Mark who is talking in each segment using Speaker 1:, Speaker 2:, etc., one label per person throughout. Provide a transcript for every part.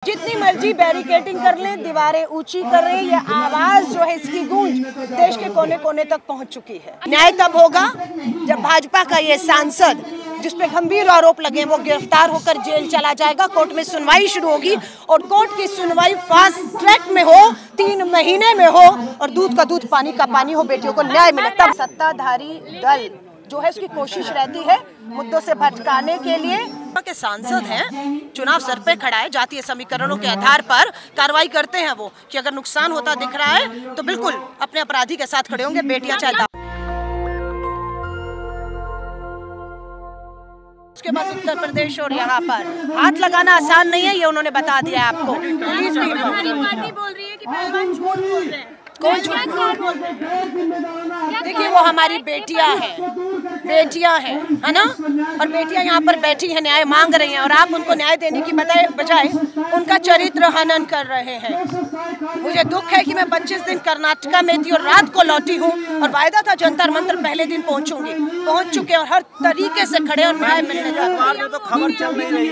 Speaker 1: जितनी मर्जी बैरिकेडिंग कर लें, दीवारें ऊंची कर रहे, ये आवाज जो है इसकी गूंज देश के कोने कोने तक पहुंच चुकी है। न्याय तब होगा जब भाजपा का ये सांसद जिस पे गंभीर आरोप लगे वो गिरफ्तार होकर जेल चला जाएगा। कोर्ट में सुनवाई शुरू होगी और कोर्ट की सुनवाई फास्ट ट्रैक में हो, 3 महीने में हो और दूध का दूध पानी का पानी हो, बेटियों को न्याय मिले। तब सत्ताधारी दल जो है उसकी कोशिश रहती है मुद्दों से भटकाने के लिए। के सांसद हैं, चुनाव सर पे खड़ा है, जातीय समीकरणों के आधार पर कार्रवाई करते हैं वो कि अगर नुकसान होता दिख रहा है तो बिल्कुल अपने अपराधी के साथ खड़े होंगे। बेटियां चाहे उसके बाद उत्तर प्रदेश और यहाँ पर हाथ लगाना आसान नहीं है, ये उन्होंने बता दिया आपको। पुलिस भी पार्टी बोल रही है कि पहलवान झूठ बोल रहे हैं। कौन झूठ बोल रहे हैं? देखिए वो हमारी बेटियां हैं, है ना, और बेटियां यहाँ पर बैठी हैं, न्याय मांग रही हैं और आप उनको न्याय देने की बजाय उनका चरित्र हनन कर रहे हैं। मुझे दुख है कि मैं 25 दिन कर्नाटका में थी और रात को लौटी हूँ और वायदा था जंतर मंतर पहले दिन पहुँचूंगी, पहुँच चुके और हर तरीके से खड़े और न्याय मिलने का
Speaker 2: तो खबर चल नहीं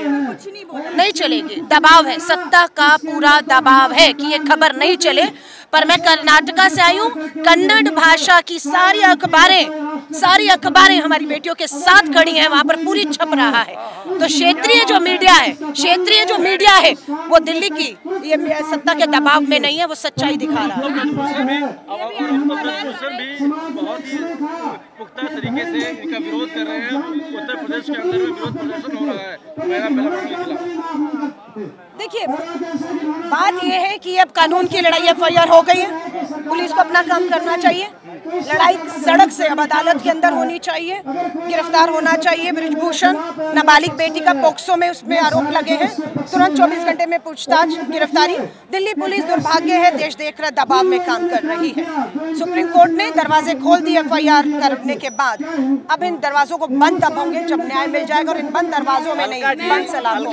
Speaker 1: नहीं चलेगी। दबाव है, सत्ता का पूरा दबाव है कि ये खबर नहीं चले। पर मैं कर्नाटका से आई हूँ, कन्नड़ भाषा की सारी अखबारें हमारी बेटियों के साथ खड़ी हैं, वहाँ पर पूरी छप रहा है। तो क्षेत्रीय जो मीडिया है वो दिल्ली की ये सत्ता के दबाव में नहीं है, वो सच्चाई दिखा रहा है।
Speaker 3: बहुत ही पुख्ता तरीके से इनका विरोध कर रहे हैं। उत्तर प्रदेश के अंदर में विरोध प्रदर्शन हो रहा है।
Speaker 1: देखिए बात यह है कि अब कानून की लड़ाई FIR हो गई है, पुलिस को अपना काम करना चाहिए। लड़ाई सड़क से अब अदालत के अंदर होनी चाहिए, गिरफ्तार होना चाहिए। बृजभूषण नाबालिग बेटी का पोक्सो में उसमें आरोप लगे हैं, तुरंत 24 घंटे में पूछताछ, गिरफ्तारी। दिल्ली पुलिस दुर्भाग्य है, देश देख रहा दबाव में काम कर रही है। सुप्रीम कोर्ट ने दरवाजे खोल दिए FIR करने के बाद, अब इन दरवाजों को बंद तब होंगे जब न्याय मिल जाएगा और इन बंद दरवाजों में नहीं, बंद सलाखों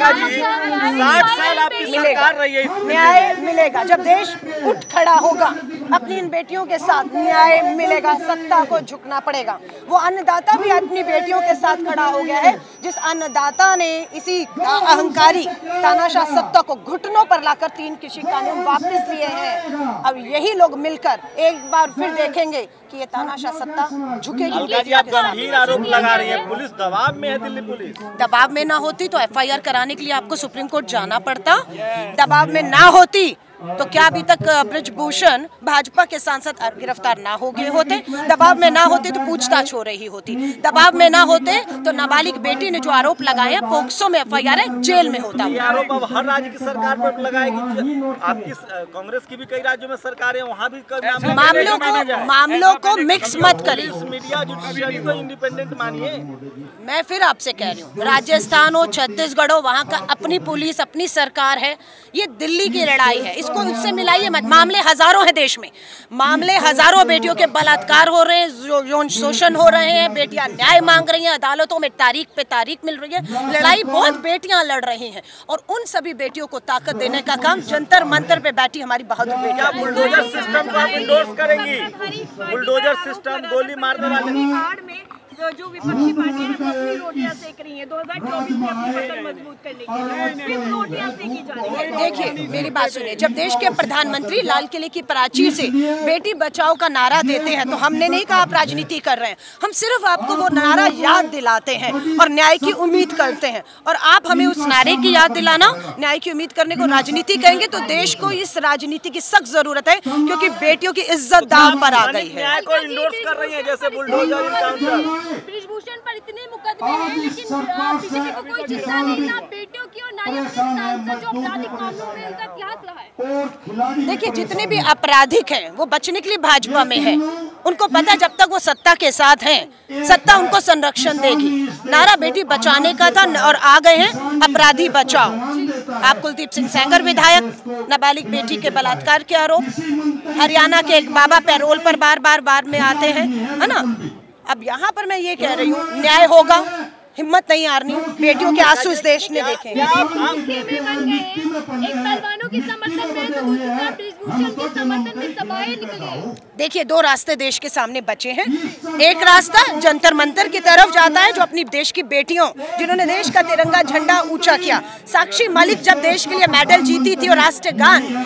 Speaker 1: न्याय मिलेगा। जब देश उठ खड़ा होगा अपनी इन बेटियों के साथ, न्याय मिलेगा। सत्ता को झुकना पड़ेगा। वो अन्नदाता भी अपनी बेटियों के साथ खड़ा हो गया है, जिस अन्नदाता ने इसी अहंकारी तानाशाह सत्ता को घुटनों पर लाकर 3 कृषि कानून वापस लिए हैं। अब यही लोग मिलकर एक बार फिर देखेंगे कि ये तानाशाह सत्ता झुकेगी।
Speaker 2: आप गंभीर आरोप लगा रही है, पुलिस दबाव में है। दिल्ली पुलिस
Speaker 1: दबाव में ना होती तो FIR कराने के लिए आपको सुप्रीम कोर्ट जाना पड़ता। दबाव में ना होती तो क्या अभी तक बृजभूषण भाजपा के सांसद गिरफ्तार ना हो गए होते? दबाव में ना होते तो पूछताछ हो रही होती। दबाव में ना होते तो नाबालिग बेटी ने जो आरोप लगाए पोक्सो में FIR है, जेल में होता।
Speaker 2: ये आरोप अब हर राज्य की सरकार पर लगाएगी। आपकी कांग्रेस की भी कई राज्यों में सरकार है, वहाँ भी
Speaker 1: मामलों को मिक्स मत करिए।
Speaker 2: मीडिया जुडिशरी को इंडिपेंडेंट मानिए।
Speaker 1: मैं फिर आपसे कह रही हूँ, राजस्थान हो, छत्तीसगढ़ हो, वहाँ का अपनी पुलिस, अपनी सरकार है। ये दिल्ली की लड़ाई है, इसको उससे मिलाइए मत। मामले हजारों हैं देश में, मामले हजारों बेटियों के बलात्कार हो रहे हैं, यौन शोषण हो रहे हैं, बेटियां न्याय मांग रही हैं, अदालतों में तारीख पे तारीख मिल रही है। लड़ाई बहुत बेटियां लड़ रही हैं और उन सभी बेटियों को ताकत देने का काम जंतर मंतर पे बैठी हमारी बहादुर बेटियां।
Speaker 2: बुलडोजर सिस्टम को आप इंडोर्स करेंगी? बुलडोजर सिस्टम, गोली मारने वाले
Speaker 4: जो विपक्षी पार्टियां हैं वो अपनी रोटियां सेक रही हैं। 2024 में अपनी पकड़ मजबूत करने के लिए सिर्फ रोटियां सेकी जा रही हैं।
Speaker 1: देखिए मेरी बात सुनिए, जब देश के प्रधानमंत्री लाल किले की प्राचीर से बेटी बचाओ का नारा देते हैं तो हमने नहीं कहा आप राजनीति कर रहे हैं, हम सिर्फ आपको वो नारा याद दिलाते हैं और न्याय की उम्मीद करते हैं। और आप हमें उस नारे की याद दिलाना, न्याय की उम्मीद करने को राजनीति कहेंगे तो देश को इस राजनीति की सख्त जरूरत है, क्योंकि बेटियों की इज्जत दांव पर आ गई है।
Speaker 2: न्याय को इंडोर्स कर रही है जैसे बुलडोजर इनकाउंटर।
Speaker 4: बृजभूषण पर इतने मुकदमे हैं लेकिन बीजेपी को कोई चिंता नहीं, ना बेटियों की और ना ही सांसद जो आपराधिक मामलों में उनका इतिहास रहा है।
Speaker 1: देखिए जितने भी आपराधिक हैं वो बचने के लिए भाजपा में है। उनको पता जब तक वो सत्ता के साथ हैं, सत्ता उनको संरक्षण देगी। नारा बेटी बचाने का था और आ गए हैं अपराधी बचाओ। आप कुलदीप सिंह सेंगर विधायक, नाबालिग बेटी के बलात्कार के आरोप, हरियाणा के एक बाबा पैरोल पर बार में आते हैं, है ना। अब यहाँ पर मैं ये कह रही हूँ न्याय होगा, हिम्मत नहीं हारनी, बेटियों के आंसू इस देश ने देखे।
Speaker 4: एक पहलवानों बेटों के समर्थन में तो दूसरी तरफ ब्रिजभूषण के समर्थन में सभाएं निकली है।
Speaker 1: देखिए, दो रास्ते देश के सामने बचे हैं। एक रास्ता जंतर मंतर की तरफ जाता है, जो अपनी देश की बेटियों, जिन्होंने देश का तिरंगा झंडा ऊंचा किया। साक्षी मलिक जब देश के लिए मेडल जीती थी और राष्ट्रीय गान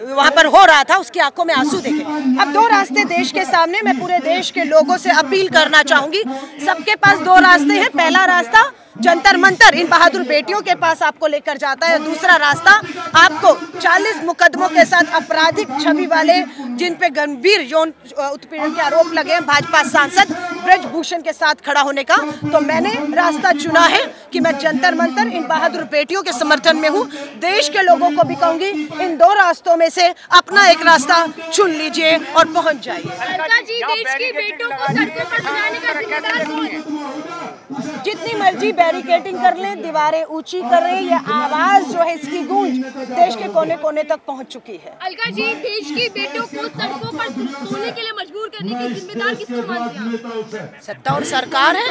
Speaker 1: वहां पर हो रहा था, उसकी आंखों में आंसू देखे। अब दो रास्ते देश के सामने, मैं पूरे देश के लोगों से अपील करना चाहूंगी, सबके पास दो रास्ते हैं। पहला रास्ता जंतर मंतर इन बहादुर बेटियों के पास आपको लेकर जाता है। दूसरा रास्ता आपको 40 मुकदमों के साथ आपराधिक छवि वाले, जिन पे गंभीर यौन उत्पीड़न के आरोप लगे हैं, भाजपा सांसद ब्रजभूषण के साथ खड़ा होने का। तो मैंने रास्ता चुना है कि मैं जंतर मंतर इन बहादुर बेटियों के समर्थन में हूँ। देश के लोगों को भी कहूंगी, इन दो रास्तों में से अपना एक रास्ता चुन लीजिए और पहुँच जाइए।
Speaker 4: अलका जी, देश की बेटों को सड़कों पर सजाने का जिम्मेदार कौन है?
Speaker 1: जितनी मर्जी बैरिकेडिंग कर लें, दीवारें ऊंची कर रहे, ये आवाज जो है, इसकी गूंज देश के कोने कोने तक पहुंच चुकी है।
Speaker 4: अलका जी, देश की बेटों को सड़कों पर सोने के लिए मजबूर करने की जिम्मेदार किसको मानते हैं?
Speaker 1: सत्ता और सरकार है।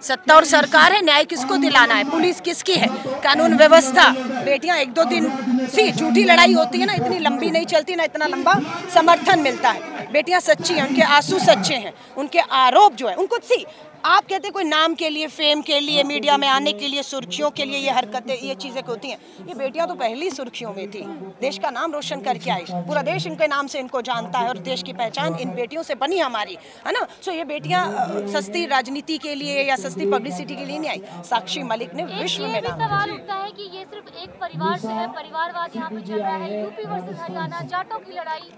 Speaker 1: सत्ता और सरकार है। न्याय किसको दिलाना है? पुलिस किसकी है? कानून व्यवस्था। बेटियां एक दो दिन सी झूठी लड़ाई होती है ना, इतनी लंबी नहीं चलती ना, इतना लंबा समर्थन मिलता है। बेटियां सच्ची हैं, उनके आंसू सच्चे हैं, उनके आरोप जो है उनको सी। आप कहते हैं कोई नाम के लिए, फेम के लिए, मीडिया में आने के लिए, सुर्खियों के लिए ये हरकतें, ये चीजें होती हैं। ये बेटियां तो पहली सुर्खियों में थी, देश का नाम रोशन करके आई। पूरा देश इनके नाम से इनको जानता है और देश की पहचान इन बेटियों से बनी हमारी, है ना। सो ये बेटियां सस्ती राजनीति के लिए या सस्ती पब्लिसिटी के लिए नहीं आई। साक्षी मलिक ने विश्व में नाम।
Speaker 5: सवाल उठता है कि ये सिर्फ एक परिवार से है, परिवारवाद यहाँ पे चल रहा है, यूपी वर्सेस हरियाणा, जाटों की लड़ाई।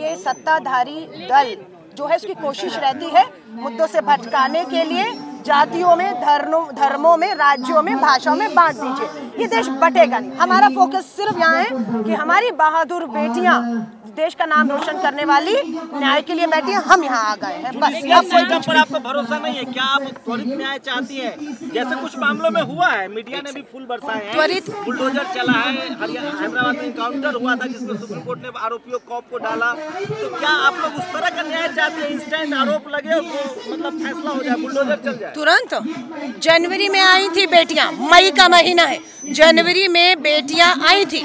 Speaker 1: ये सत्ताधारी दल जो है, उसकी कोशिश रहती है मुद्दों से भटकाने के लिए। जातियों में, धर्मों में, राज्यों में, भाषाओं में बांट दीजिए, ये देश बटेगा नहीं। हमारा फोकस सिर्फ यहाँ है कि हमारी बहादुर बेटियां, देश का नाम रोशन करने वाली, न्याय के लिए बैठी हैं। हम यहाँ आ गए हैं, बस।
Speaker 2: अब पर आपको भरोसा नहीं है क्या? आप त्वरित न्याय चाहती हैं? जैसे कुछ मामलों में हुआ है, मीडिया ने भी फूल बरसाए हैं,
Speaker 1: त्वरित
Speaker 2: बुलडोजर चला है, हैदराबाद में एनकाउंटर हुआ था जिसमें सुप्रीम कोर्ट ने आरोपियों कॉप को डाला। तो क्या आप लोग उस तरह का न्याय चाहते हैं? इंस्टेंट आरोप लगे और मतलब फैसला हो जाए, बुलडोजर चल जाए
Speaker 1: तुरंत? जनवरी में आई थी बेटियां, मई का महीना है, जनवरी में बेटियां आई थी।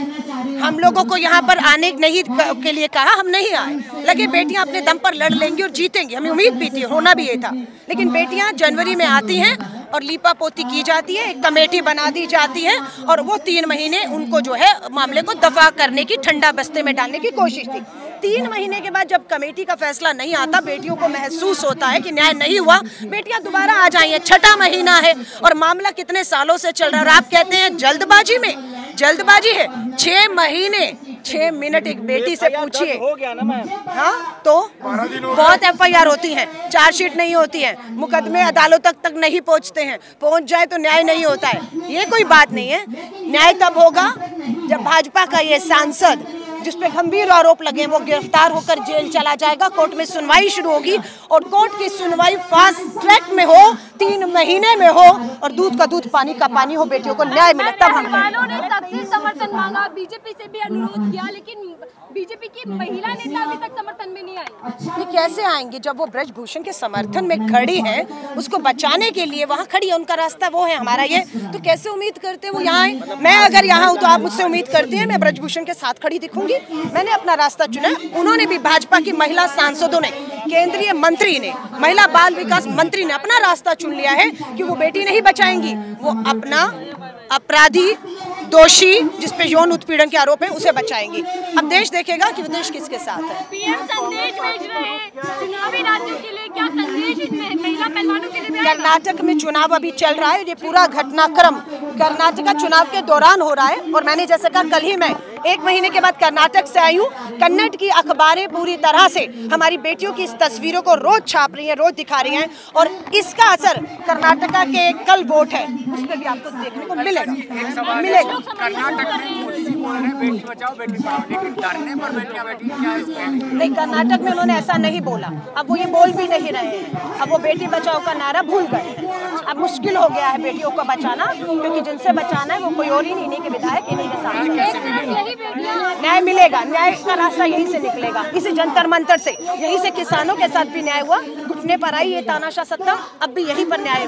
Speaker 1: हम लोगों को यहाँ पर आने नहीं के लिए कहा, हम नहीं आए। लगे बेटियां अपने दम पर लड़ लेंगी और जीतेंगी, हमें उम्मीद भी थी, होना भी ये था। लेकिन बेटियां जनवरी में आती हैं और लीपा पोती की जाती है, एक कमेटी बना दी जाती है और वो 3 महीने उनको जो है मामले को दफा करने की, ठंडा बस्ते में डालने की कोशिश थी। 3 महीने के बाद जब कमेटी का फैसला नहीं आता, बेटियों को महसूस होता है कि न्याय नहीं हुआ, बेटियां दोबारा आ जाई हैं। 6ठा महीना है और मामला कितने सालों से चल रहा है और आप कहते हैं जल्दबाजी में? जल्दबाजी है। 6 महीने 6 मिनट एक बेटी से पूछिए,
Speaker 2: हो गया ना मैम?
Speaker 1: हाँ, तो बहुत FIR होती हैं, चार्जशीट नहीं होती है, मुकदमे अदालतों तक नहीं पहुंचते हैं, पहुंच जाए तो न्याय नहीं होता है। ये कोई बात नहीं है। न्याय तब होगा जब भाजपा का ये सांसद, जिस पे गंभीर आरोप लगे, वो गिरफ्तार होकर जेल चला जाएगा। कोर्ट में सुनवाई शुरू होगी और कोर्ट की सुनवाई फास्ट ट्रैक में हो, 3 महीने में हो और दूध का दूध, पानी का पानी हो, बेटियों को न्याय मिले, तब हम
Speaker 4: पहलवानों ने सबसे समर्थन मांगा, बीजेपी से भी अनुरोध किया, लेकिन बीजेपी की महिला नेता अभी तक समर्थन में नहीं आई।
Speaker 1: ये कैसे आएंगे जब वो ब्रजभूषण के समर्थन में खड़ी है, उसको बचाने के लिए वहाँ खड़ी है, उनका रास्ता वो है, हमारा ये। तो कैसे उम्मीद करते हैं वो यहाँ आए? मैं अगर यहाँ हूँ तो आप मुझसे उम्मीद करती हैं मैं ब्रजभूषण के साथ खड़ी दिखूंगी? मैंने अपना रास्ता चुना, उन्होंने भी, भाजपा की महिला सांसदों ने, केंद्रीय मंत्री ने, महिला बाल विकास मंत्री ने अपना रास्ता चुन लिया है कि वो बेटी नहीं बचाएंगी, वो अपना अपराधी, दोषी, जिसपे यौन उत्पीड़न के आरोप है, उसे बचाएंगी। अब देश देखेगा कि वो देश किसके साथ है।
Speaker 4: पीएम संदेश भेज रहे हैं चुनावी राज्यों के लिए, क्या संदेश इसमें महिला पहलवानों के लिए भी आएगा?
Speaker 1: कर्नाटक में चुनाव अभी चल रहा है, ये पूरा घटनाक्रम कर्नाटक चुनाव के दौरान हो रहा है। और मैंने जैसे कहा, कल ही मैं 1 महीने के बाद कर्नाटक से आई हूँ। कन्नड़ की अखबारें पूरी तरह से हमारी बेटियों की इस तस्वीरों को रोज छाप रही हैं, रोज दिखा रही हैं और इसका असर कर्नाटका के कल वोट है उस पर भी आपको देखने को मिलेगा।
Speaker 6: बेटी बचाओ बेटी पढ़ाओ, लेकिन धरने पर बेटियां बैठी क्या
Speaker 1: नहीं, कर्नाटक में उन्होंने ऐसा नहीं बोला। अब वो ये बोल भी नहीं रहे हैं, अब वो बेटी बचाओ का नारा भूल गए हैं। अब मुश्किल हो गया है बेटियों को बचाना, क्योंकि जिनसे बचाना है वो कोई और ही नहीं, इन्हीं के विधायक, इन्हीं के साथ न्याय मिलेगा। न्याय का रास्ता यहीं से निकलेगा, इसी जंतर मंतर से। यहीं से किसानों के साथ भी न्याय हुआ, अपने पर आई ये तानाशाह सत्ता, अब भी यहीं पर न्याय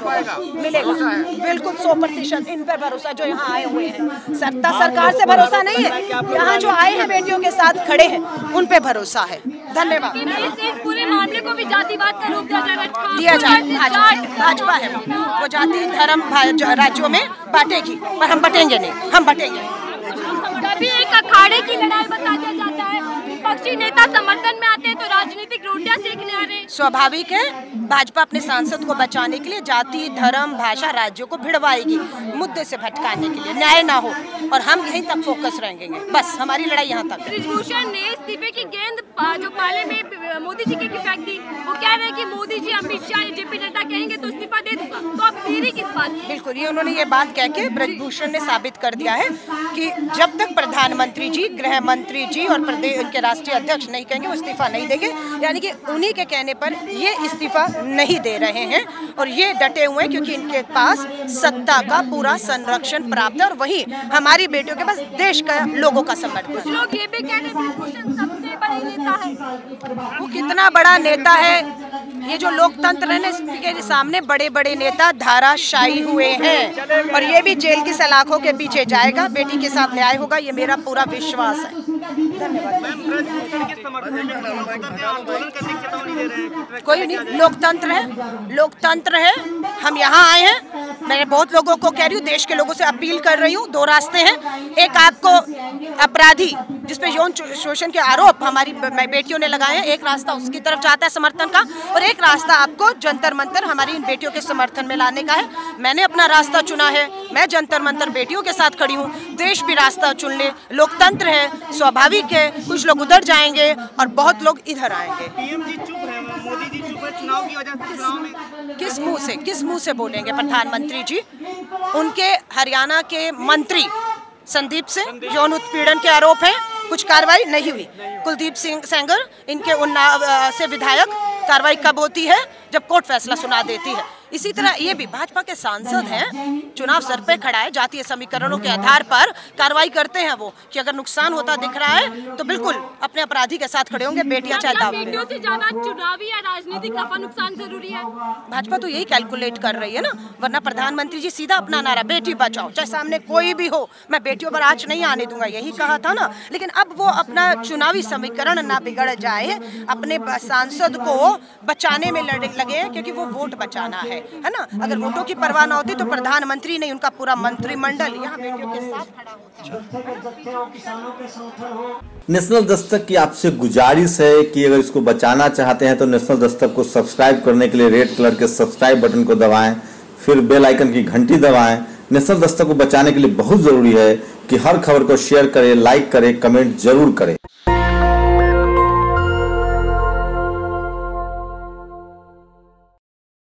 Speaker 1: मिलेगा। बिल्कुल 100% इन पर भरोसा जो यहाँ आए हुए हैं। सत्ता सरकार से भरोसा नहीं है, यहाँ जो आए हैं बेटियों के साथ खड़े हैं उन पे भरोसा है। धन्यवाद।
Speaker 4: इस पूरे मामले को भी जातिवाद का रूप
Speaker 1: दिया जाए। भाजपा है वो जाति धर्म राज्यों में बांटेगी, पर हम बटेंगे नहीं, हम बटेंगे।
Speaker 4: कभी एक अखाड़े की लड़ाई बता दिया जाता है, विपक्षी नेता समर्थन में आते हैं तो राजनीतिक रोटियां सेकने आ रहे हैं।
Speaker 1: स्वाभाविक है, भाजपा अपने सांसद को बचाने के लिए जाति धर्म भाषा राज्यों को भिड़वाएगी, मुद्दे से भटकाने के लिए, न्याय ना हो, और हम यहीं तक फोकस रहेंगे। बस हमारी लड़ाई यहाँ तक।
Speaker 4: ब्रिजभूषण ने इस्तीफे की गेंद जो पाले में मोदी जी की फेंक दी, वो कह रहे हैं कि मोदी जी अमित शाह जेपी नड्डा कहेंगे तो इस्तीफा दे दूंगा, तो अब देरी किस बात की?
Speaker 1: बिल्कुल, ये उन्होंने ये बात कह के ब्रिजभूषण ने साबित कर दिया है कि जब तक प्रधानमंत्री जी, गृह मंत्री जी और प्रदेश उनके राष्ट्रीय अध्यक्ष नहीं कहेंगे वो इस्तीफा नहीं देंगे। यानी कि उन्हीं के कहने पर ये इस्तीफा नहीं दे रहे हैं और ये डटे हुए हैं क्योंकि इनके पास सत्ता का पूरा संरक्षण प्राप्त है और वही हमारी बेटियों के पास देश का लोगों का समर्थन।
Speaker 4: लोग ये भी कह रहे हैं ब्रिजभूषण सबसे बड़े नेता है।
Speaker 1: वो कितना बड़ा नेता है, ये जो लोकतंत्र है ना, इसके सामने बड़े बड़े नेता धाराशायी हुए हैं और ये भी जेल की सलाखों के पीछे जाएगा। बेटी के साथ न्याय होगा, ये मेरा पूरा विश्वास है। कोई नहीं, लोकतंत्र है, लोकतंत्र है। हम यहाँ आए हैं, मैं बहुत लोगों को कह रही हूँ, देश के लोगों से अपील कर रही हूँ, दो रास्ते हैं। एक, आपको अपराधी जिसपे यौन शोषण के आरोप हमारी बेटियों ने लगाए हैं, एक रास्ता उसकी तरफ जाता है समर्थन का, और एक रास्ता आपको जंतर मंतर हमारी इन बेटियों के समर्थन में लाने का है। मैंने अपना रास्ता चुना है, मैं जंतर मंतर बेटियों के साथ खड़ी हूँ। देश भी रास्ता चुन ले, लोकतंत्र है, स्वाभाविक है, कुछ लोग उधर जाएंगे और बहुत लोग इधर आएंगे।
Speaker 2: पीएम जी चुप है, मोदी जी चुप है चुनाव की वजह से। चुनाव में किस मुंह से बोलेंगे प्रधानमंत्री जी? उनके हरियाणा के मंत्री संदीप सिंह, यौन उत्पीड़न के आरोप हैं, कुछ कार्रवाई नहीं हुई। कुलदीप सिंह सेंगर, इनके उन्नाव से विधायक, कार्रवाई कब होती है? जब कोर्ट फैसला सुना देती है। इसी तरह ये भी भाजपा के सांसद हैं, चुनाव सर पे खड़ा है, जातीय समीकरणों के आधार पर कार्रवाई करते हैं वो, कि अगर नुकसान होता दिख रहा है तो बिल्कुल अपने अपराधी के साथ खड़े होंगे। बेटियां चाहे दाव पे।
Speaker 4: बेटियों से ज्यादा चुनावी या राजनीतिक नफा नुकसान जरूरी है।
Speaker 1: भाजपा तो यही कैलकुलेट कर रही है ना, वरना प्रधानमंत्री जी सीधा अपना नारा बेटी बचाओ, चाहे सामने कोई भी हो, मैं बेटियों पर आंच नहीं आने दूंगा, यही कहा था ना। लेकिन अब वो अपना चुनावी समीकरण ना बिगड़ जाए, अपने सांसद को बचाने में लगे हैं, क्योंकि वो वोट बचाना है ना। अगर वोटों की परवाह ना होती तो प्रधानमंत्री नहीं, उनका पूरा मंत्रिमंडल यहाँ बेटियों के साथ खड़ा होता।
Speaker 7: नेशनल दस्तक की आपसे गुजारिश है कि अगर इसको बचाना चाहते हैं तो नेशनल दस्तक को सब्सक्राइब करने के लिए रेड कलर के सब्सक्राइब बटन को दबाएं, फिर बेल आइकन की घंटी दबाएं। नेशनल दस्तक को बचाने के लिए बहुत जरूरी है कि हर खबर को शेयर करें, लाइक करें, कमेंट जरूर करें।